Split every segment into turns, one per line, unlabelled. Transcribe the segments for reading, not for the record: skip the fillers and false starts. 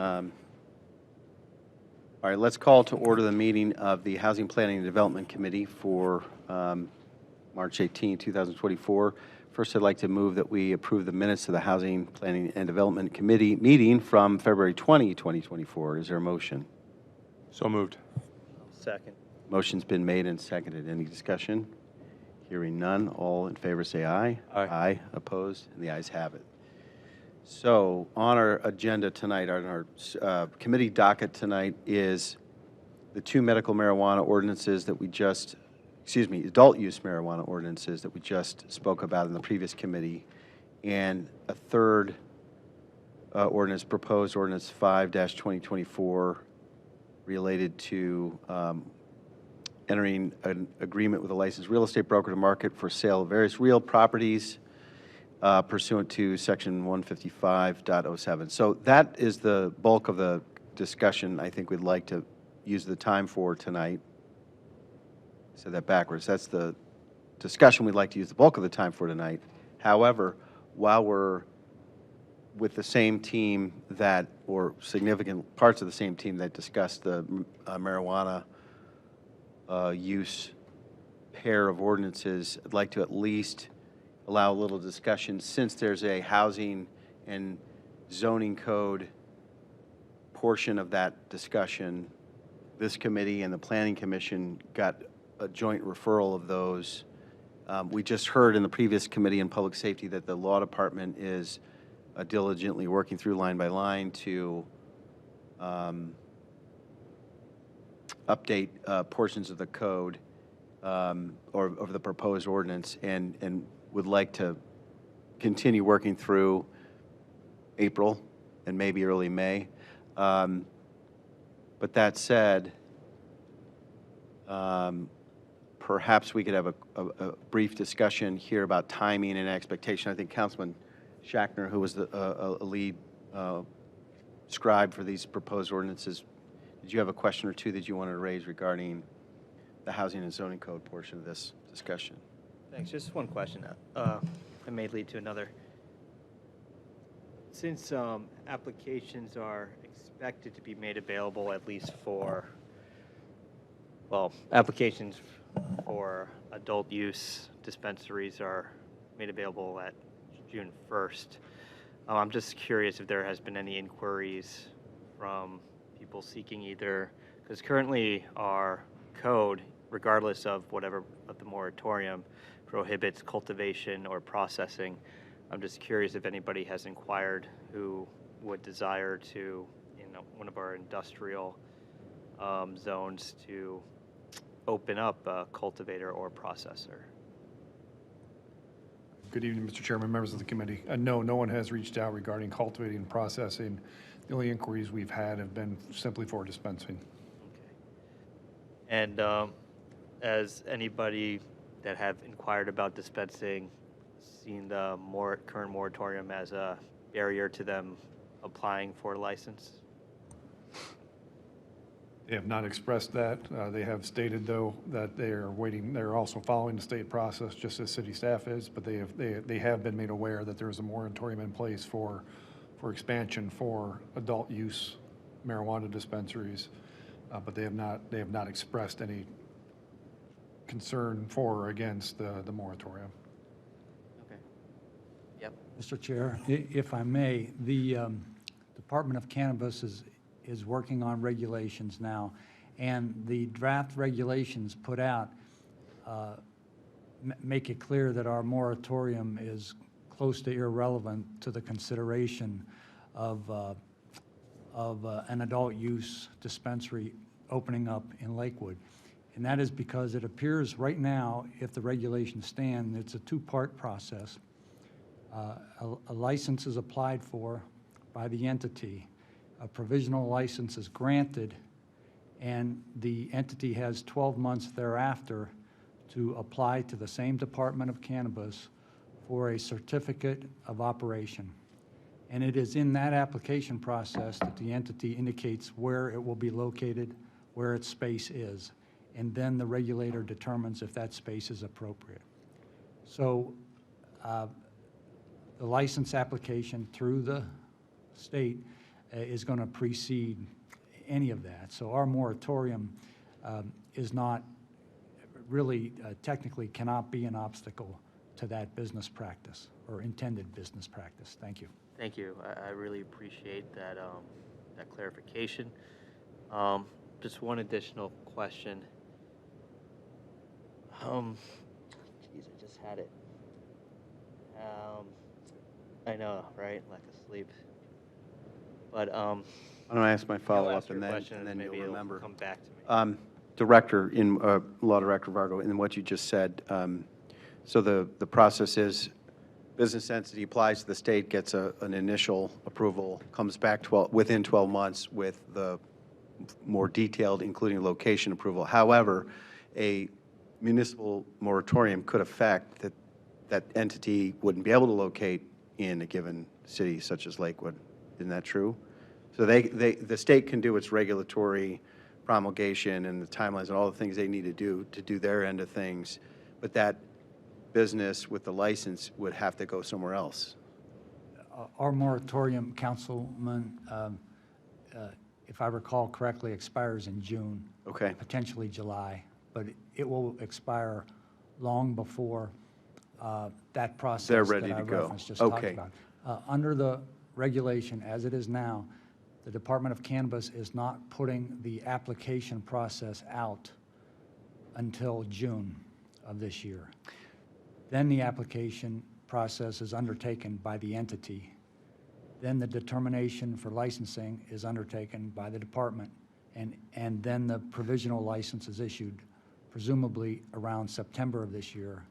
All right, let's call to order the meeting of the Housing Planning and Development Committee for March 18, 2024. First, I'd like to move that we approve the minutes of the Housing Planning and Development Committee meeting from February 20, 2024. Is there a motion?
So moved.
Second.
Motion's been made and seconded. Any discussion? Hearing none. All in favor say aye.
Aye.
Aye. Opposed? And the ayes have it. So on our agenda tonight, on our committee docket tonight is the two medical marijuana ordinances that we just, adult use marijuana ordinances that we just spoke about in the previous committee, and a third ordinance, proposed ordinance 5-2024, related to entering an agreement with a licensed real estate broker to market for sale of various real properties pursuant to section 155.07. So that is the bulk of the discussion I think we'd like to use the time for tonight. I said that backwards. That's the discussion we'd like to use the bulk of the time for tonight. However, while we're with the same team that, or significant parts of the same team that discussed the marijuana use pair of ordinances, I'd like to at least allow a little discussion, since there's a housing and zoning code portion of that discussion. This committee and the Planning Commission got a joint referral of those. We just heard in the previous committee in Public Safety that the Law Department is diligently working through line by line to update portions of the code or of the proposed ordinance, and would like to continue working through April and maybe early May. But that said, perhaps we could have a brief discussion here about timing and expectation. I think Councilman Shackner, who was a lead scribe for these proposed ordinances, did you have a question or two that you wanted to raise regarding the housing and zoning code portion of this discussion?
Thanks. Just one question that may lead to another. Since applications are expected to be made available at least for, well, applications for adult use dispensaries are made available at June 1st. I'm just curious if there has been any inquiries from people seeking either, because currently our code, regardless of whatever of the moratorium, prohibits cultivation or processing. I'm just curious if anybody has inquired who would desire to, one of our industrial zones to open up a cultivator or processor.
Good evening, Mr. Chairman, members of the committee. No one has reached out regarding cultivating and processing. The only inquiries we've had have been simply for dispensing.
Okay. And as anybody that have inquired about dispensing seen the current moratorium as a barrier to them applying for a license?
They have not expressed that. They have stated, though, that they are waiting. They're also following the state process, just as city staff is. But they have been made aware that there is a moratorium in place for expansion for adult use marijuana dispensaries. But they have not expressed any concern for or against the moratorium.
Okay. Yep.
Mr. Chair, if I may, the Department of Cannabis is working on regulations now, and the draft regulations put out make it clear that our moratorium is close to irrelevant to the consideration of an adult use dispensary opening up in Lakewood. And that is because it appears right now, if the regulations stand, it's a two-part process. A license is applied for by the entity. A provisional license is granted, and the entity has 12 months thereafter to apply to the same Department of Cannabis for a certificate of operation. And it is in that application process that the entity indicates where it will be located, where its space is, and then the regulator determines if that space is appropriate. So the license application through the state is going to precede any of that. So our moratorium is not really, technically cannot be an obstacle to that business practice or intended business practice. Thank you.
Thank you. I really appreciate that, that clarification. Just one additional question. Geez, I just had it. I know, right? Lack of sleep. But
Why don't I ask my
I'll
follow-up
ask your
and
question
then
maybe
you'll
it'll
remember.
come back to me.
Director, Law Director Vargo, in what you just said, so the process is business entity applies to the state, gets an initial approval, comes back within 12 months with the more detailed, including location approval. However, a municipal moratorium could affect that entity wouldn't be able to locate in a given city such as Lakewood. Isn't that true? So the state can do its regulatory promulgation and the timelines and all the things they need to do their end of things, but that business with the license would have to go somewhere else.
Our moratorium, Councilman, if I recall correctly, expires in June.
Okay.
Potentially July, but it will expire long before that process
They're ready
that I
to go.
referenced just talked
Okay.
about. Under the regulation as it is now, the Department of Cannabis is not putting the application process out until June of this year. Then the application process is undertaken by the entity. Then the determination for licensing is undertaken by the department, and then the provisional license is issued, presumably around September of this year.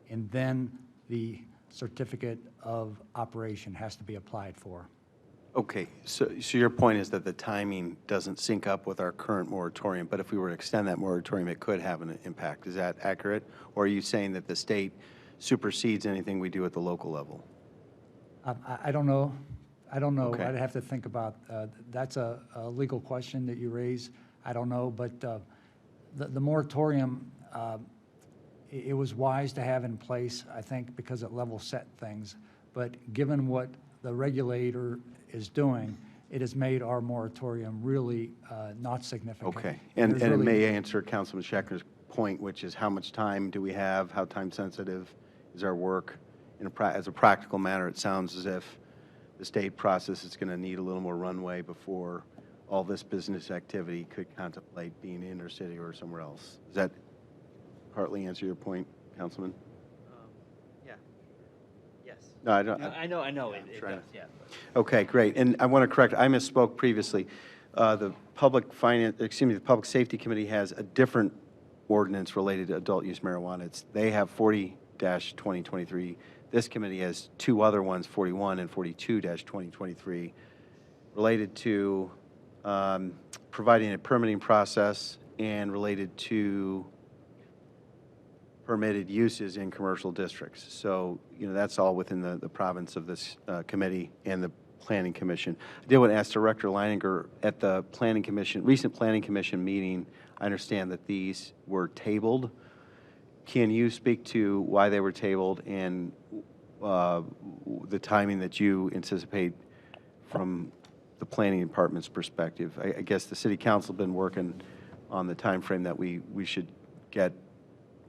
And then the certificate of operation has to be applied for.
Okay, so your point is that the timing doesn't sync up with our current moratorium, but if we were to extend that moratorium, it could have an impact. Is that accurate? Or are you saying that the state supersedes anything we do at the local level?
I don't know. I don't know.
Okay.
I'd have to think about, that's a legal question that you raise. I don't know, but the moratorium, it was wise to have in place, I think, because it level set things. But given what the regulator is doing, it has made our moratorium really not significant.
Okay, and
There's
it
really-
may answer Councilman Schechner's point, which is how much time do we have? How time sensitive is our work? As a practical matter, it sounds as if the state process is going to need a little more runway before all this business activity could contemplate being in inner city or somewhere else. Does that partly answer your point, Councilman?
Yeah. Yes.
No, I don't.
No, I know it
trying
does,
to-
yeah.
Okay, great. And I want to correct, I misspoke previously. The Public Safety Committee has a different ordinance related to adult use marijuana. They have 40-2023. This committee has two other ones, 41 and 42-2023, related to providing a permitting process and related to permitted uses in commercial districts. So, that's all within the province of this committee and the Planning Commission. I did want to ask Director Leininger, at the recent Planning Commission meeting, I understand that these were tabled. Can you speak to why they were tabled and the timing that you anticipate from the Planning Department's perspective? I guess the City Council has been working on the time frame that we should get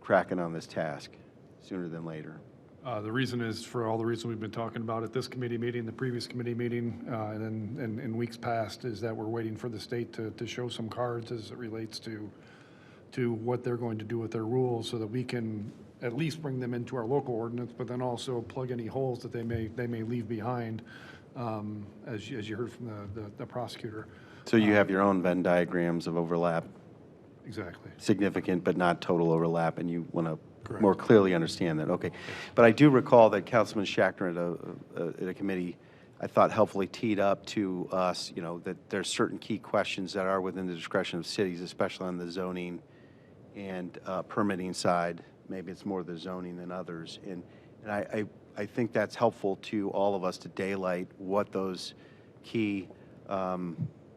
cracking on this task sooner than later.
The reason is for all the reasons we've been talking about at this committee meeting, the previous committee meeting, and then in weeks past, is that we're waiting for the state to show some cards as it relates to what they're going to do with their rules, so that we can at least bring them into our local ordinance, but then also plug any holes that they may leave behind, as you heard from the prosecutor.
So you have your own Venn diagrams of overlap,
Exactly.
significant but not total overlap, and you want to
Correct.
more clearly understand that. Okay. But I do recall that Councilman Schachner at a committee, I thought helpfully teed up to us, that there's certain key questions that are within the discretion of cities, especially on the zoning and permitting side. Maybe it's more the zoning than others. And I think that's helpful to all of us to daylight what those key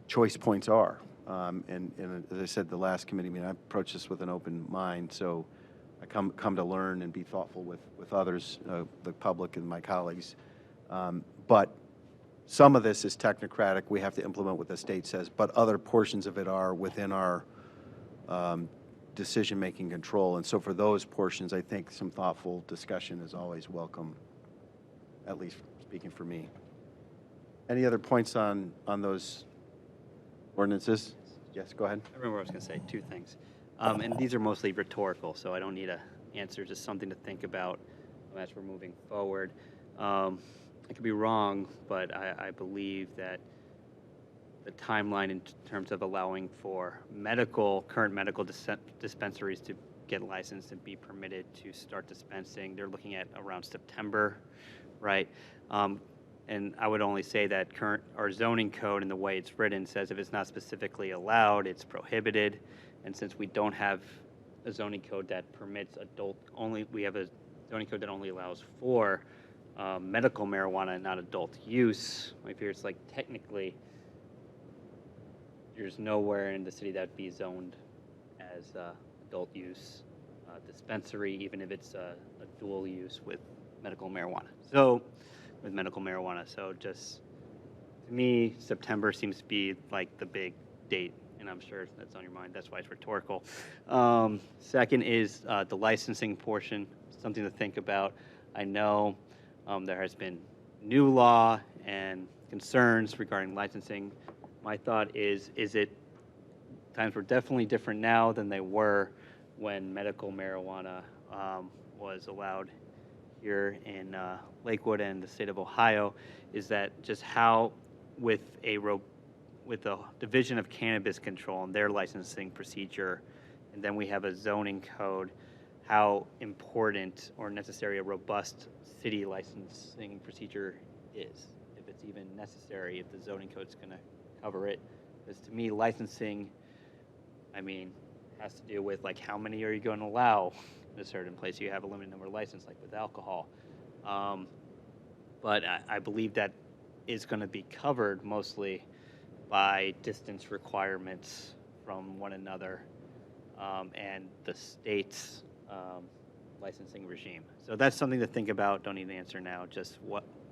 choice points are. And as I said, the last committee meeting, I approached this with an open mind. So I come to learn and be thoughtful with others, the public and my colleagues. But some of this is technocratic, we have to implement what the state says, but other portions of it are within our decision-making control. And so for those portions, I think some thoughtful discussion is always welcome, at least speaking for me. Any other points on those ordinances? Yes, go ahead.
I remember what I was going to say, two things. And these are mostly rhetorical, so I don't need an answer, just something to think about as we're moving forward. I could be wrong, but I believe that the timeline in terms of allowing for current medical dispensaries to get licensed and be permitted to start dispensing, they're looking at around September, right? And I would only say that our zoning code and the way it's written says if it's not specifically allowed, it's prohibited. And since we don't have a zoning code that permits we have a zoning code that only allows for medical marijuana and not adult use. I figure it's like technically there's nowhere in the city that would be zoned as adult use dispensary, even if it's a dual use with medical marijuana. So just to me, September seems to be like the big date, and I'm sure that's on your mind. That's why it's rhetorical. Second is the licensing portion, something to think about. I know there has been new law and concerns regarding licensing. My thought is times were definitely different now than they were when medical marijuana was allowed here in Lakewood and the state of Ohio, is that just how with a Division of Cannabis Control and their licensing procedure, and then we have a zoning code, how important or necessary a robust city licensing procedure is, if it's even necessary, if the zoning code's going to cover it. Because to me, licensing, has to do with like how many are you going to allow in a certain place. You have a limited number of licenses, like with alcohol. But I believe that is going to be covered mostly by distance requirements from one another and the state's licensing regime. So that's something to think about. Don't need an answer now. Just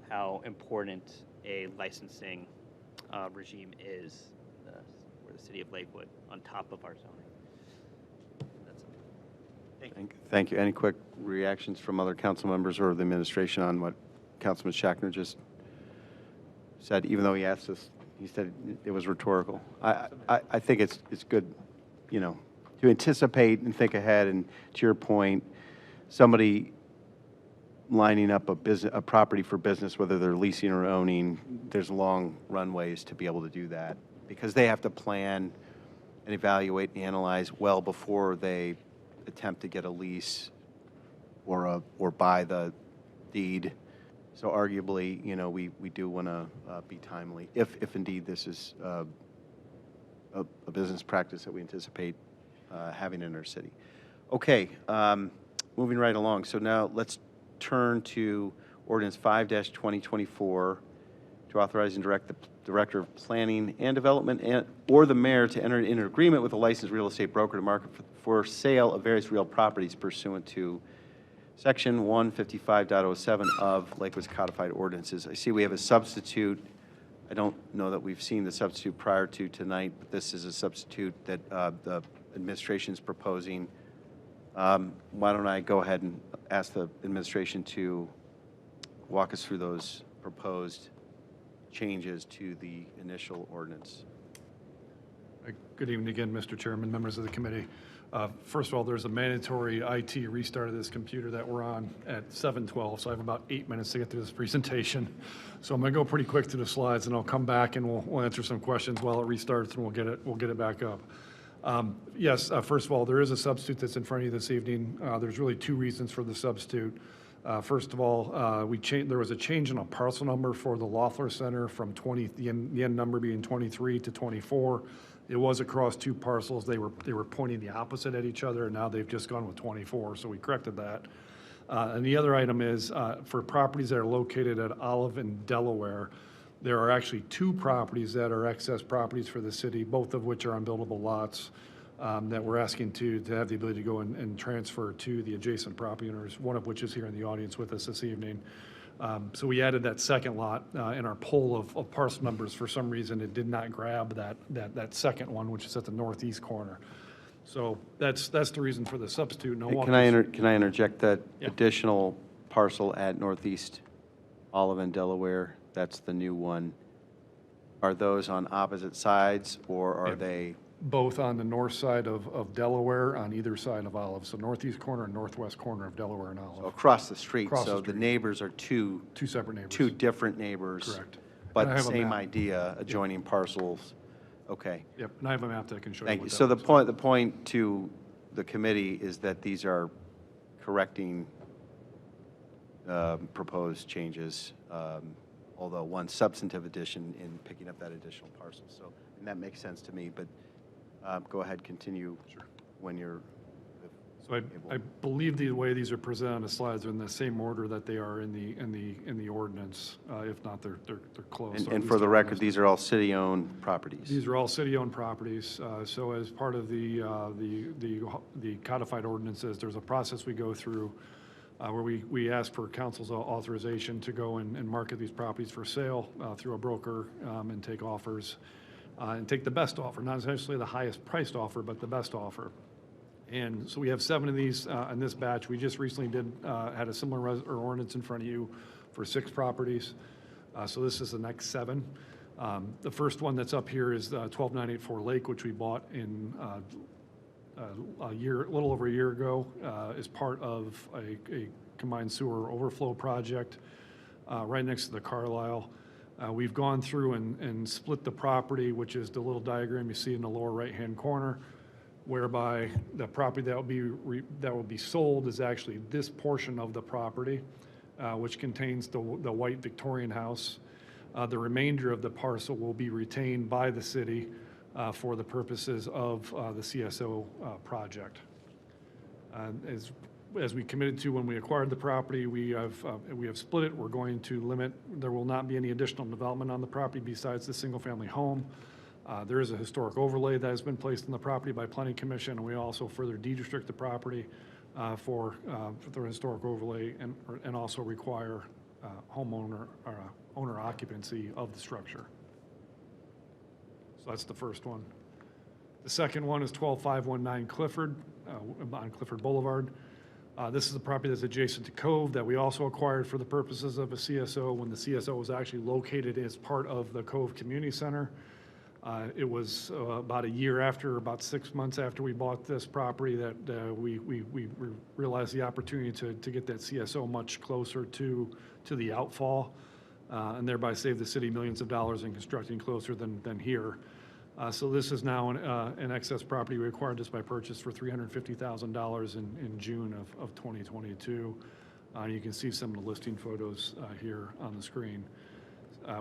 how important a licensing regime is for the city of Lakewood on top of our zoning. That's it.
Thank you. Any quick reactions from other council members or the administration on what Councilman Schachtner just said? Even though he asked us, he said it was rhetorical. I think it's good, to anticipate and think ahead. And to your point, somebody lining up a property for business, whether they're leasing or owning, there's long runways to be able to do that because they have to plan and evaluate and analyze well before they attempt to get a lease or buy the deed. So arguably, we do want to be timely if indeed this is a business practice that we anticipate having in our city. Okay, moving right along. So now let's turn to Ordinance 5-2024 to authorize and direct the Director of Planning and Development or the Mayor to enter into an agreement with a licensed real estate broker to market for sale of various real properties pursuant to Section 155.07 of Lakewood's codified ordinances. I see we have a substitute. I don't know that we've seen the substitute prior to tonight, but this is a substitute that the administration is proposing. Why don't I go ahead and ask the administration to walk us through those proposed changes to the initial ordinance.
Good evening again, Mr. Chairman, members of the committee. First of all, there's a mandatory IT restart of this computer that we're on at 7:12, so I have about 8 minutes to get through this presentation. So I'm going to go pretty quick through the slides, and I'll come back and we'll answer some questions while it restarts, and we'll get it back up. Yes, first of all, there is a substitute that's in front of you this evening. There's really two reasons for the substitute. First of all, there was a change in a parcel number for the Loeffler Center from the end number being 23 to 24. It was across two parcels. They were pointing the opposite at each other, and now they've just gone with 24, so we corrected that. And the other item is for properties that are located at Olive and Delaware, there are actually two properties that are excess properties for the city, both of which are unbuildable lots that we're asking to have the ability to go and transfer to the adjacent property owners, one of which is here in the audience with us this evening. So we added that second lot in our poll of parcel numbers. For some reason, it did not grab that second one, which is at the northeast corner. So that's the reason for the substitute. And I'll walk
Can I interject that
Yeah.
additional parcel at Northeast Olive and Delaware? That's the new one. Are those on opposite sides, or are
Yeah.
they?
both on the north side of Delaware, on either side of Olive. So northeast corner and northwest corner of Delaware and Olive.
Across the street?
Across the
So the
street.
neighbors are two
Two separate neighbors.
different neighbors?
Correct.
But
And I
the
have a
same
map.
idea, adjoining parcels? Okay.
Yep, and I have a map that I can show you.
Thank
what
you.
that
So the
looks like.
point to the committee is that these are correcting proposed changes, although one substantive addition in picking up that additional parcel. So, and that makes sense to me, but go ahead, continue when you're
So I believe the way these are presented on the slides are in the same order that they are in the ordinance. If not, they're close.
And,
So at
and
least
for the
on
record,
this-
these are all city-owned properties.
These are all city-owned properties. So as part of the codified ordinances, there's a process we go through where we ask for council's authorization to go and market these properties for sale through a broker and take offers and take the best offer, not necessarily the highest priced offer, but the best offer. And so we have 7 of these in this batch. We just recently had a similar ordinance in front of you for 6 properties. So this is the next 7. The first one that's up here is 12984 Lake, which we bought in a little over a year ago, as part of a combined sewer overflow project right next to the Carlisle. We've gone through and split the property, which is the little diagram you see in the lower right-hand corner, whereby the property that will be sold is actually this portion of the property, which contains the white Victorian house. The remainder of the parcel will be retained by the city for the purposes of the CSO project. As we committed to when we acquired the property, we have split it. We're going to limit, there will not be any additional development on the property besides the single-family home. There is a historic overlay that has been placed on the property by Planning Commission, and we also further deed-restrict the property for the historic overlay and also require homeowner or owner occupancy of the structure. So that's the first one. The second one is 12519 Clifford on Clifford Boulevard. This is a property that's adjacent to Cove that we also acquired for the purposes of a CSO when the CSO was actually located as part of the Cove Community Center. It was about a year after, about 6 months after we bought this property that we realized the opportunity to get that CSO much closer to the outfall and thereby save the city millions of dollars in constructing closer than here. So this is now an excess property. We acquired this by purchase for $350,000 in June of 2022. You can see some of the listing photos here on the screen.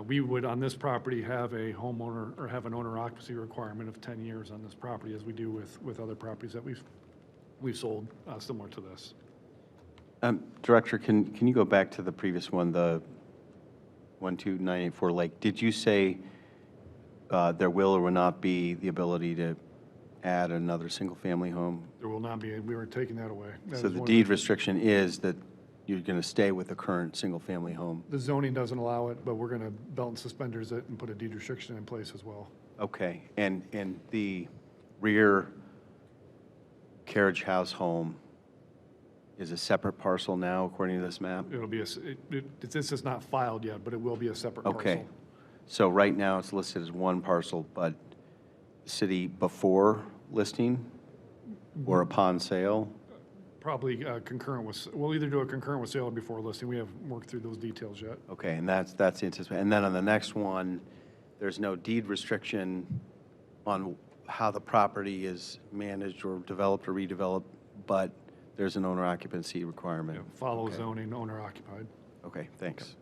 We would, on this property, have a homeowner or have an owner occupancy requirement of 10 years on this property, as we do with other properties that we've sold similar to this.
Director, can you go back to the previous one, the 12984 Lake? Did you say there will or will not be the ability to add another single-family home?
There will not be, we were taking that away. That
So
was
the
one of
deed restriction is that you're going to stay with the current single-family home?
The zoning doesn't allow it, but we're going to belt and suspenders it and put a deed restriction in place as well.
Okay, and the rear carriage house home is a separate parcel now, according to this map?
It'll be this is not filed yet, but it will be a separate parcel.
Okay, so right now it's listed as one parcel, but city before listing or upon sale?
Probably concurrent with, we'll either do a concurrent with sale or before listing. We haven't worked through those details yet.
Okay, and that's the anticipation. And then on the next one, there's no deed restriction on how the property is managed or developed or redeveloped, but there's an owner occupancy requirement.
Follow
Okay.
zoning, owner occupied.
Okay, thanks.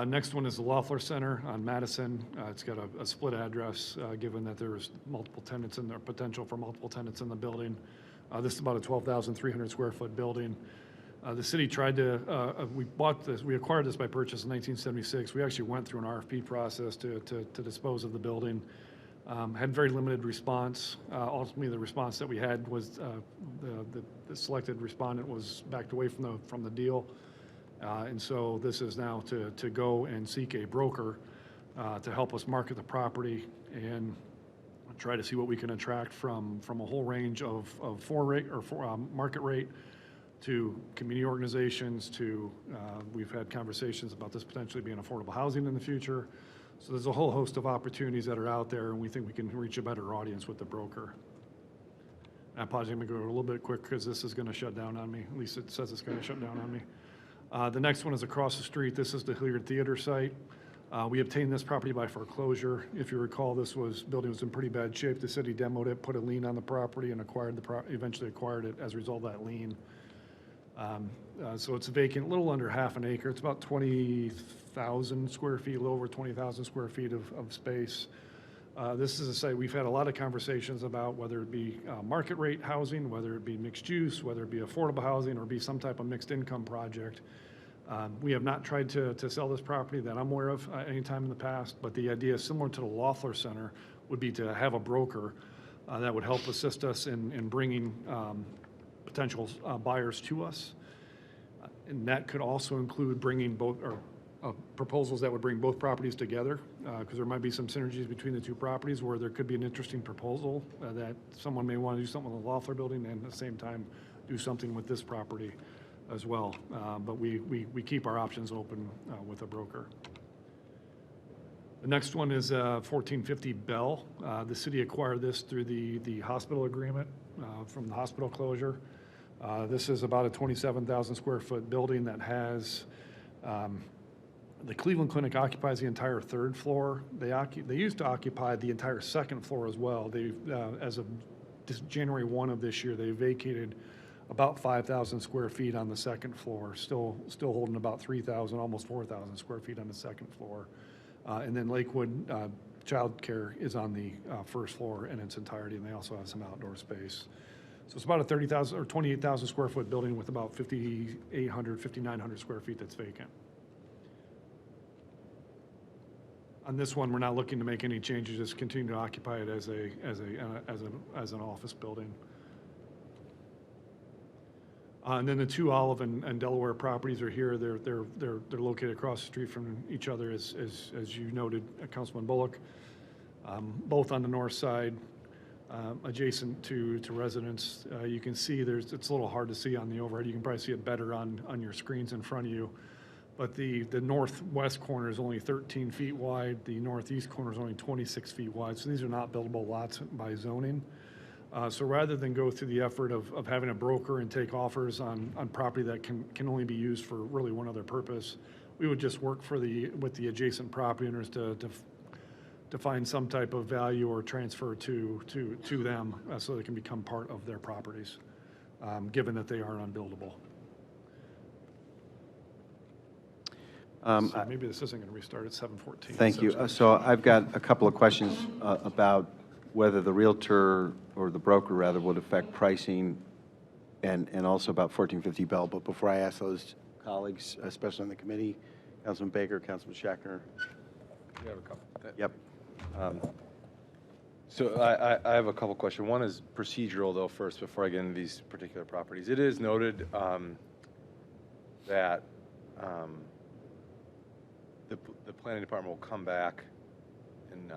Next one is the Loeffler Center on Madison. It's got a split address, given that there's multiple tenants in there, potential for multiple tenants in the building. This is about a 12,300 square foot building. The city tried to, we acquired this by purchase in 1976. We actually went through an RFP process to dispose of the building. Had very limited response. Ultimately, the response that we had was the selected respondent was backed away from the deal. And so this is now to go and seek a broker to help us market the property and try to see what we can attract from a whole range of market rate to community organizations to, we've had conversations about this potentially being affordable housing in the future. So there's a whole host of opportunities that are out there, and we think we can reach a better audience with the broker. I apologize, I'm going to go a little bit quick because this is going to shut down on me. At least it says it's going to shut down on me. The next one is across the street. This is the Hilliard Theater site. We obtained this property by foreclosure. If you recall, building was in pretty bad shape. The city demoed it, put a lien on the property, and eventually acquired it as a result of that lien. So it's vacant, a little under half an acre. It's about 20,000 square feet, a little over 20,000 square feet of space. This is a site we've had a lot of conversations about, whether it be market rate housing, whether it be mixed use, whether it be affordable housing, or be some type of mixed income project. We have not tried to sell this property that I'm aware of any time in the past, but the idea, similar to the Loeffler Center, would be to have a broker that would help assist us in bringing potential buyers to us. And that could also include bringing proposals that would bring both properties together, because there might be some synergies between the two properties where there could be an interesting proposal that someone may want to do something with the Loeffler building and at the same time do something with this property as well. But we keep our options open with a broker. The next one is 1450 Bell. The city acquired this through the hospital agreement from the hospital closure. This is about a 27,000 square foot building that has, the Cleveland Clinic occupies the entire third floor. They used to occupy the entire second floor as well. They, as of January 1 of this year, they vacated about 5,000 square feet on the second floor, still holding about 3,000, almost 4,000 square feet on the second floor. And then Lakewood Child Care is on the first floor in its entirety, and they also have some outdoor space. So it's about a 30,000 or 28,000 square foot building with about 5,800, 5,900 square feet that's vacant. On this one, we're not looking to make any changes, just continue to occupy it as an office building. And then the two Olive and Delaware properties are here. They're located across the street from each other, as you noted, Councilman Bullock. Both on the north side, adjacent to residents. You can see it's a little hard to see on the overhead. You can probably see it better on your screens in front of you. But the northwest corner is only 13 feet wide. The northeast corner is only 26 feet wide. So these are not buildable lots by zoning. So rather than go through the effort of having a broker and take offers on property that can only be used for really one other purpose, we would just work with the adjacent property owners to find some type of value or transfer to them so they can become part of their properties, given that they are unbuildable. So maybe this isn't going to restart at 7:14.
Thank you. So I've got a couple of questions about whether the realtor or the broker rather would affect pricing and also about 1450 Bell. But before I ask those colleagues, especially on the committee, Councilman Baker, Councilman Schachner.
You have a couple.
Yep.
So I have a couple questions. One is procedural, though, first, before I get into these particular properties. It is noted that the planning department will come back and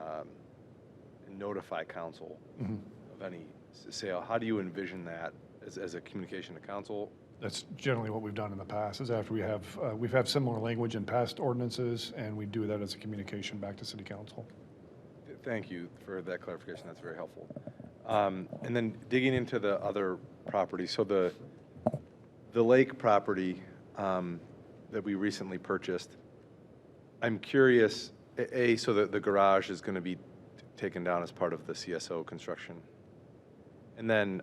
notify council of any sale. How do you envision that as a communication to council?
That's generally what we've done in the past, is after we've had similar language in past ordinances, and we do that as a communication back to city council.
Thank you for that clarification. That's very helpful. And then digging into the other property, so the lake property that we recently purchased, I'm curious, so the garage is going to be taken down as part of the CSO construction. And then,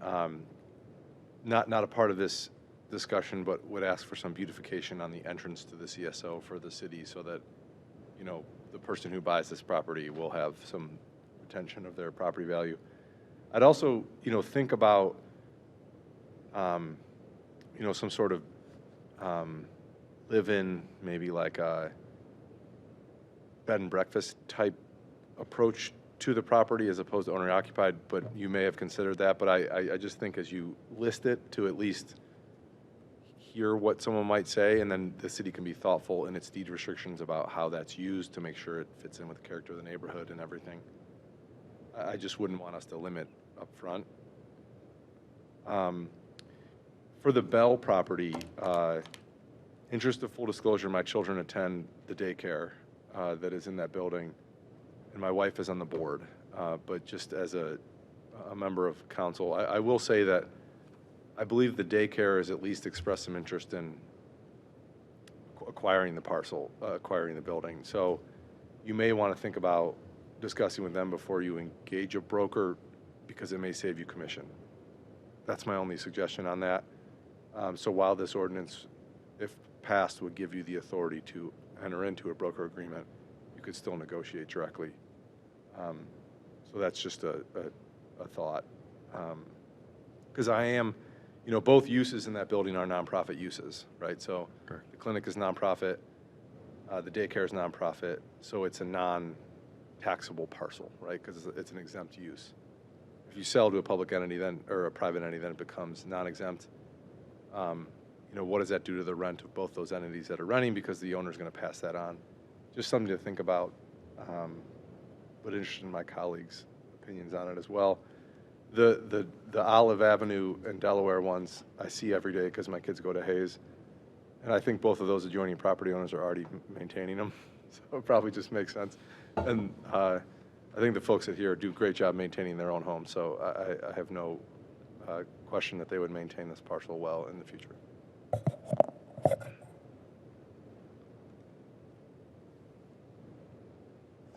not a part of this discussion, but would ask for some beautification on the entrance to the CSO for the city so that, the person who buys this property will have some retention of their property value. I'd also, think about, some sort of live-in, maybe like a bed and breakfast type approach to the property as opposed to owner occupied, but you may have considered that. But I just think as you list it, to at least hear what someone might say, and then the city can be thoughtful in its deed restrictions about how that's used to make sure it fits in with the character of the neighborhood and everything. I just wouldn't want us to limit up front. For the Bell property, interest of full disclosure, my children attend the daycare that is in that building, and my wife is on the board. But just as a member of council, I will say that I believe the daycare has at least expressed some interest in acquiring the parcel, acquiring the building. So you may want to think about discussing with them before you engage a broker, because it may save you commission. That's my only suggestion on that. So while this ordinance, if passed, would give you the authority to enter into a broker agreement, you could still negotiate directly. So that's just a thought. Because I am, you know, both uses in that building are nonprofit uses, right? So
Correct.
the clinic is nonprofit, the daycare is nonprofit, so it's a non-taxable parcel, right? Because it's an exempt use. If you sell to a public entity then, or a private entity, then it becomes non-exempt. You know, what does that do to the rent of both those entities that are renting, because the owner's going to pass that on? Just something to think about, but interested in my colleagues' opinions on it as well. The Olive Avenue and Delaware ones I see every day because my kids go to Hayes, and I think both of those adjoining property owners are already maintaining them, so it probably just makes sense. And I think the folks at here do a great job maintaining their own homes, so I have no question that they would maintain this parcel well in the future.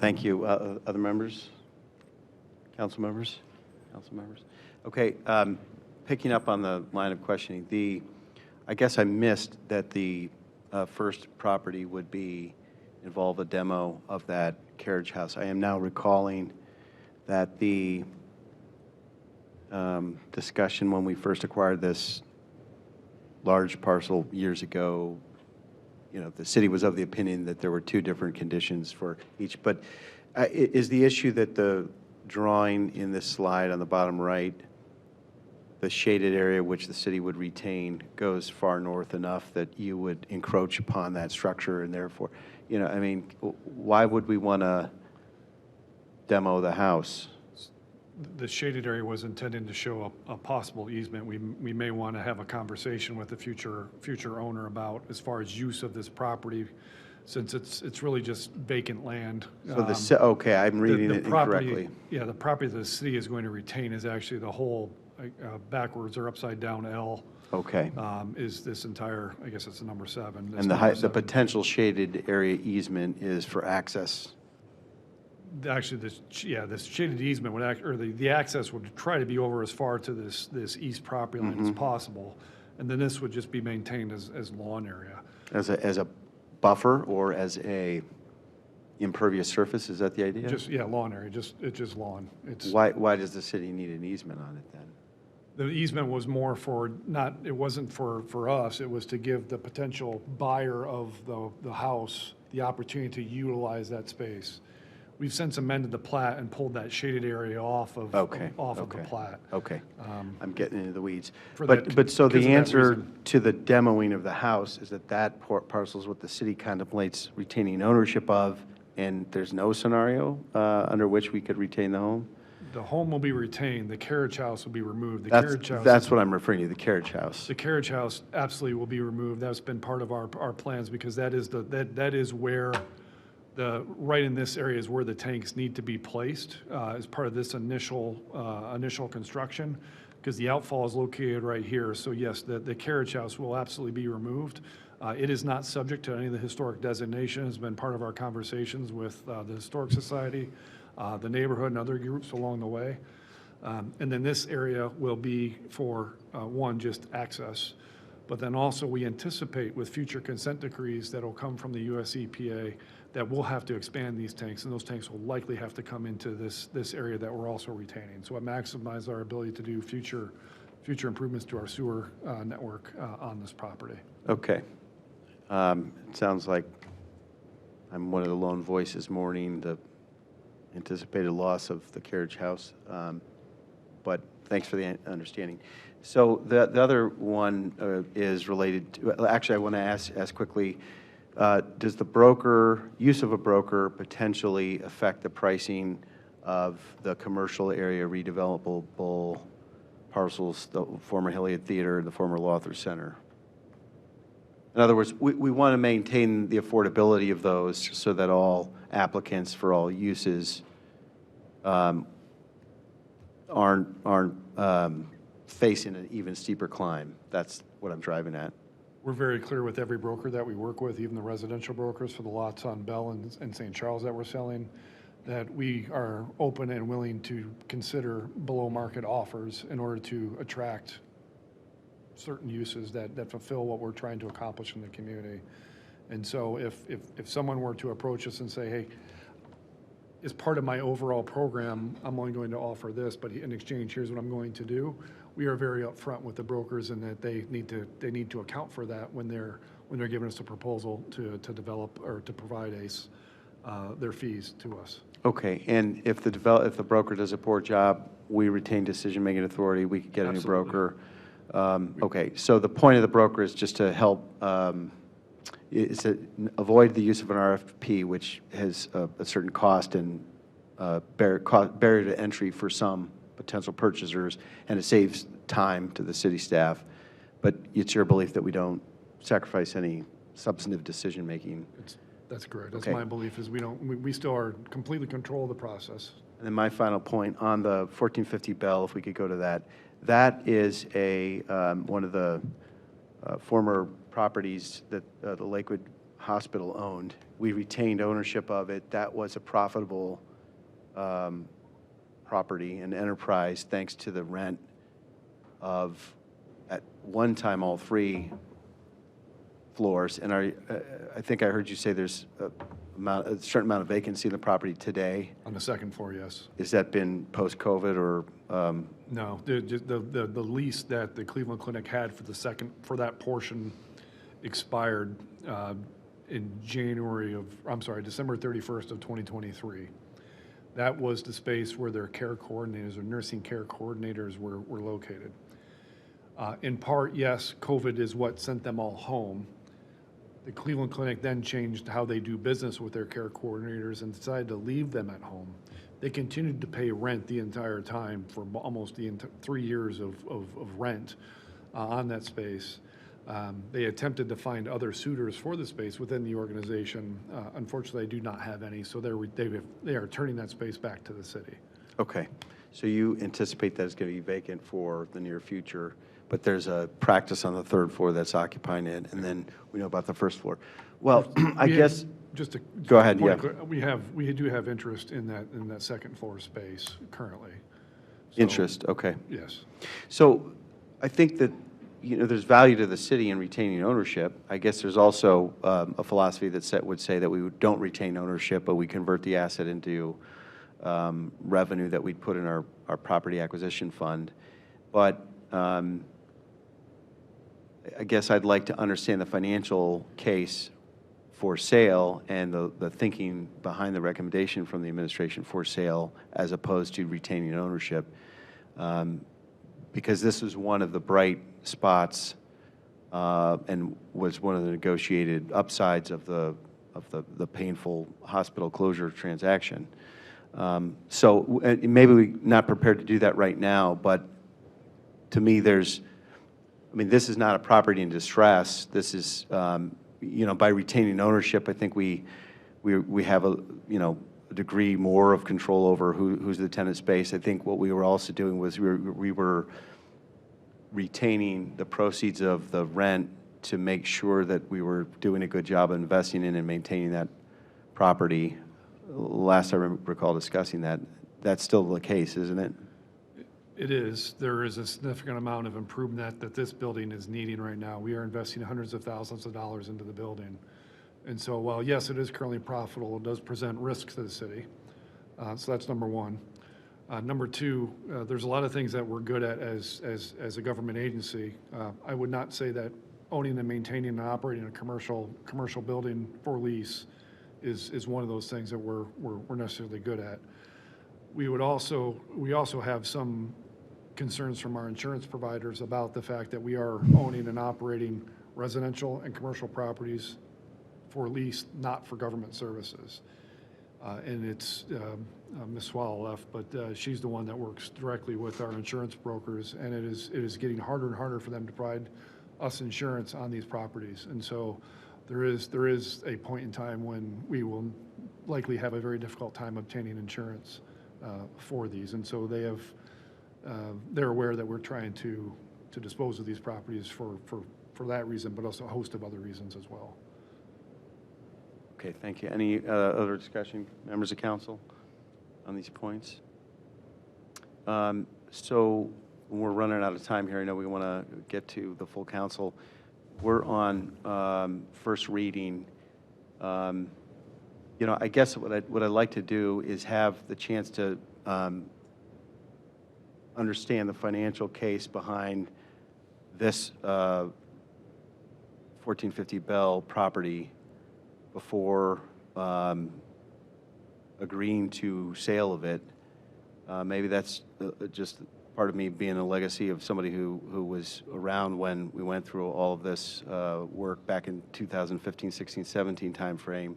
Thank you. Other members? Council members? Council members? Okay, picking up on the line of questioning, I guess I missed that the first property would involve a demo of that carriage house. I am now recalling that the discussion when we first acquired this large parcel years ago, you know, the city was of the opinion that there were two different conditions for each. But is the issue that the drawing in this slide on the bottom right, the shaded area which the city would retain, goes far north enough that you would encroach upon that structure, and therefore, you know, I mean, why would we want to demo the house?
The shaded area was intended to show a possible easement. We may want to have a conversation with the future owner about as far as use of this property, since it's really just vacant land.
So okay, I'm reading
The
it
property-
incorrectly.
Yeah, the property the city is going to retain is actually the whole backwards or upside down L.
Okay.
Is this entire, I guess it's the number 7. This
And the
number
the
7.
potential shaded area easement is for access.
Actually, this shaded easement would or the access would try to be over as far to this east property line
Mm-hmm.
as possible. And then this would just be maintained as lawn area.
As a buffer or as a impervious surface, is that the idea?
Just, lawn area, it's just lawn. It's,
Why does the city need an easement on it then?
the easement was more for, it wasn't for us, it was to give the potential buyer of the house the opportunity to utilize that space. We've since amended the plat and pulled that shaded area off of the plat.
Okay, I'm getting into the weeds.
for
But
that-
so
because
the
of that
answer
reason.
to the demoing of the house is that parcel is what the city contemplates retaining ownership of, and there's no scenario under which we could retain the home?
The home will be retained, the carriage house will be removed. The
That's,
carriage house.
that's what I'm referring to, the carriage house.
The carriage house absolutely will be removed. That's been part of our plans, because that is where right in this area is where the tanks need to be placed as part of this initial construction, because the outfall is located right here. So yes, the carriage house will absolutely be removed. It is not subject to any of the historic designation. It's been part of our conversations with the Historic Society, the neighborhood, and other groups along the way. And then this area will be for, one, just access. But then also, we anticipate with future consent decrees that will come from the US EPA that we'll have to expand these tanks, and those tanks will likely have to come into this area that we're also retaining. So it maximizes our ability to do future improvements to our sewer network on this property.
Okay. It sounds like I'm one of the lone voices mourning the anticipated loss of the carriage house. but thanks for the understanding. So the other one is related to, actually, I want to ask quickly, does the use of a broker potentially affect the pricing of the commercial area redevelopable parcels, the former Hilliard Theater, the former Lothar Center? In other words, we want to maintain the affordability of those so that all applicants for all uses aren't facing an even steeper climb. That's what I'm driving at.
We're very clear with every broker that we work with, even the residential brokers for the lots on Bell and St. Charles that we're selling, that we are open and willing to consider below-market offers in order to attract certain uses that fulfill what we're trying to accomplish in the community. And so if someone were to approach us and say, hey, as part of my overall program, I'm only going to offer this, but in exchange, here's what I'm going to do, we are very upfront with the brokers in that they need to account for that when they're giving us a proposal to develop or to provide their fees to us.
Okay, and if the broker does a poor job, we retain decision-making authority, we could get a new
Absolutely.
broker. Okay, so the point of the broker is just to help, avoid the use of an RFP, which has a certain cost and barrier to entry for some potential purchasers, and it saves time to the city staff. But it's your belief that we don't sacrifice any substantive decision-making.
That's correct. That's
Okay.
my belief, is we still are completely control of the process.
And then my final point on the 1450 Bell, if we could go to that, that is one of the former properties that the Lakewood Hospital owned. We retained ownership of it. That was a profitable property and enterprise thanks to the rent of, at one time, all 3 floors. And I think I heard you say there's a certain amount of vacancy in the property today.
On the second floor, yes.
Has that been post-COVID or?
No, the lease that the Cleveland Clinic had for that portion expired in December 31st of 2023. That was the space where their care coordinators or nursing care coordinators were located. In part, yes, COVID is what sent them all home. The Cleveland Clinic then changed how they do business with their care coordinators and decided to leave them at home. They continued to pay rent the entire time for almost 3 years of rent on that space. They attempted to find other suitors for the space within the organization. Unfortunately, they do not have any, so they are turning that space back to the city.
Okay, so you anticipate that it's going to be vacant for the near future, but there's a practice on the 3rd floor that's occupying it, and then we know about the 1st floor. Well, I guess, go ahead, yeah.
We do have interest in that second floor space currently. So,
Interest, okay.
Yes.
So I think that, there's value to the city in retaining ownership. I guess there's also a philosophy that would say that we don't retain ownership, but we convert the asset into revenue that we'd put in our property acquisition fund. But I guess I'd like to understand the financial case for sale and the thinking behind the recommendation from the administration for sale as opposed to retaining ownership. Because this was one of the bright spots and was one of the negotiated upsides of the painful hospital closure transaction. So maybe we're not prepared to do that right now, but to me this is not a property in distress. This is, by retaining ownership, I think we have a degree more of control over who's the tenant space. I think what we were also doing was we were retaining the proceeds of the rent to make sure that we were doing a good job of investing in and maintaining that property. Last I recall discussing that. That's still the case, isn't it?
It is. There is a significant amount of improvement that this building is needing right now. We are investing hundreds of thousands of dollars into the building. And so while, yes, it is currently profitable, it does present risks to the city. So that's number one. Number two, there's a lot of things that we're good at as a government agency. I would not say that owning and maintaining and operating a commercial building for lease is one of those things that we're necessarily good at. We also have some concerns from our insurance providers about the fact that we are owning and operating residential and commercial properties for lease, not for government services. And it's, Ms. Swallow left, but she's the one that works directly with our insurance brokers, and it is getting harder and harder for them to provide us insurance on these properties. And so there is a point in time when we will likely have a very difficult time obtaining insurance for these. And so they're aware that we're trying to dispose of these properties for that reason, but also a host of other reasons as well.
Okay, thank you. Any other discussion, members of council, on these points? So we're running out of time here. I know we want to get to the full council. We're on first reading. You know, I guess what I'd like to do is have the chance to understand the financial case behind this 1450 Bell property before agreeing to sale of it. Maybe that's just part of me being a legacy of somebody who was around when we went through all of this work back in 2015, 16, 17 timeframe.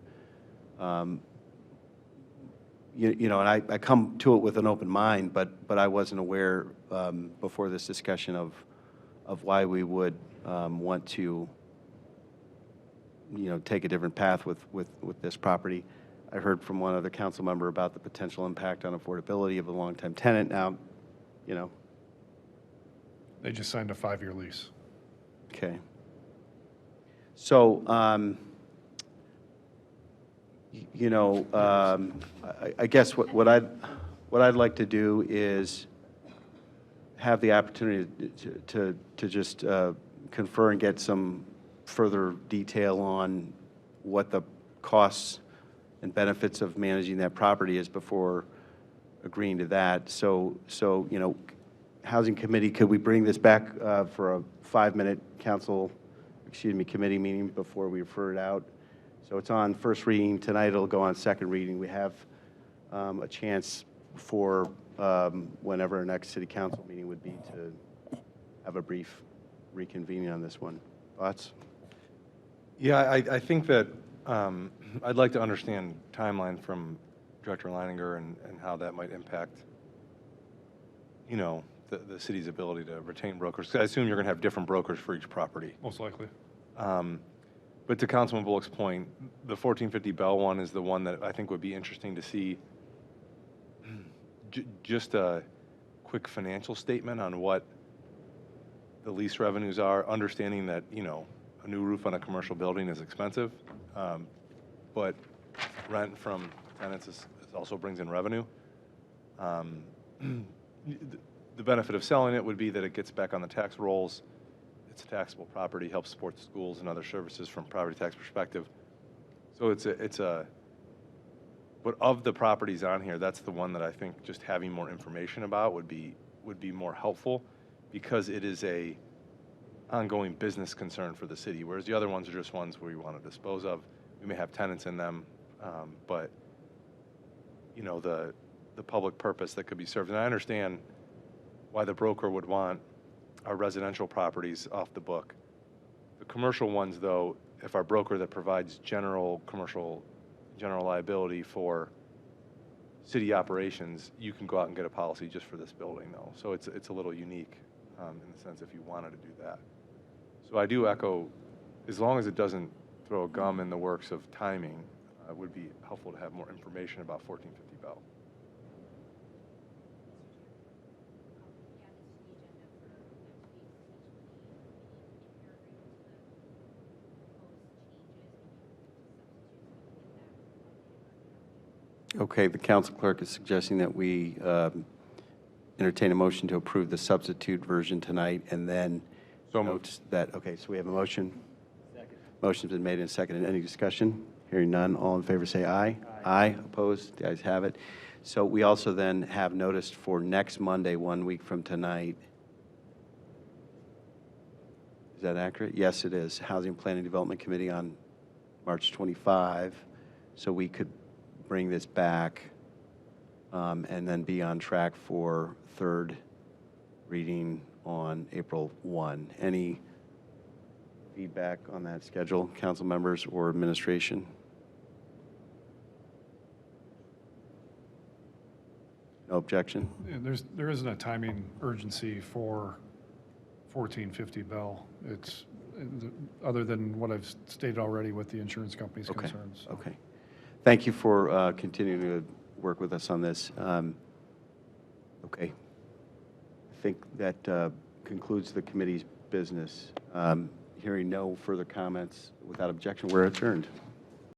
You know, and I come to it with an open mind, but I wasn't aware before this discussion of why we would want to, you know, take a different path with this property. I heard from one other council member about the potential impact on affordability of a longtime tenant. Now, you know.
They just signed a 5-year lease.
Okay. So, you know, I guess what I'd like to do is have the opportunity to just confer and get some further detail on what the costs and benefits of managing that property is before agreeing to that. So you know, Housing Committee, could we bring this back for a 5-minute committee meeting before we refer it out? So it's on first reading tonight. It'll go on second reading. We have a chance for whenever our next city council meeting would be to have a brief reconvening on this one. Thoughts?
Yeah, I think that I'd like to understand timeline from Director Leininger and how that might impact, you know, the city's ability to retain brokers. 'Cause I assume you're going to have different brokers for each property.
Most likely.
But to Councilman Bullock's point, the 1450 Bell one is the one that I think would be interesting to see. Just a quick financial statement on what the lease revenues are, understanding that, you know, a new roof on a commercial building is expensive, but rent from tenants also brings in revenue. The benefit of selling it would be that it gets back on the tax rolls. It's a taxable property, helps support the schools and other services from a property tax perspective. So but of the properties on here, that's the one that I think just having more information about would be more helpful, because it is a ongoing business concern for the city, whereas the other ones are just ones where we want to dispose of. We may have tenants in them, but you know, the public purpose that could be served. And I understand why the broker would want our residential properties off the book. The commercial ones, though, if our broker that provides general liability for city operations, you can go out and get a policy just for this building, though. So it's a little unique in the sense if you wanted to do that. So I do echo, as long as it doesn't throw a gum in the works of timing, it would be helpful to have more information about 1450 Bell.
Okay, the council clerk is suggesting that we entertain a motion to approve the substitute version tonight, and then
So
notes that, okay, so we have a motion. Second. Motion's been made and seconded. Any discussion? Hearing none, all in favor say aye. Aye. Opposed? The ayes have it. So we also then have noticed for next Monday, 1 week from tonight. Is that accurate? Yes, it is. Housing Planning Development Committee on March 25. So we could bring this back and then be on track for third reading on April 1. Any feedback on that schedule, council members or administration? No objection?
And there isn't a timing urgency for 1450 Bell. It's, other than what I've stated already with the insurance company's
Okay.
concerns. So.
Okay. Thank you for continuing to work with us on this. Okay. I think that concludes the committee's business. Hearing no further comments, without objection, we're adjourned.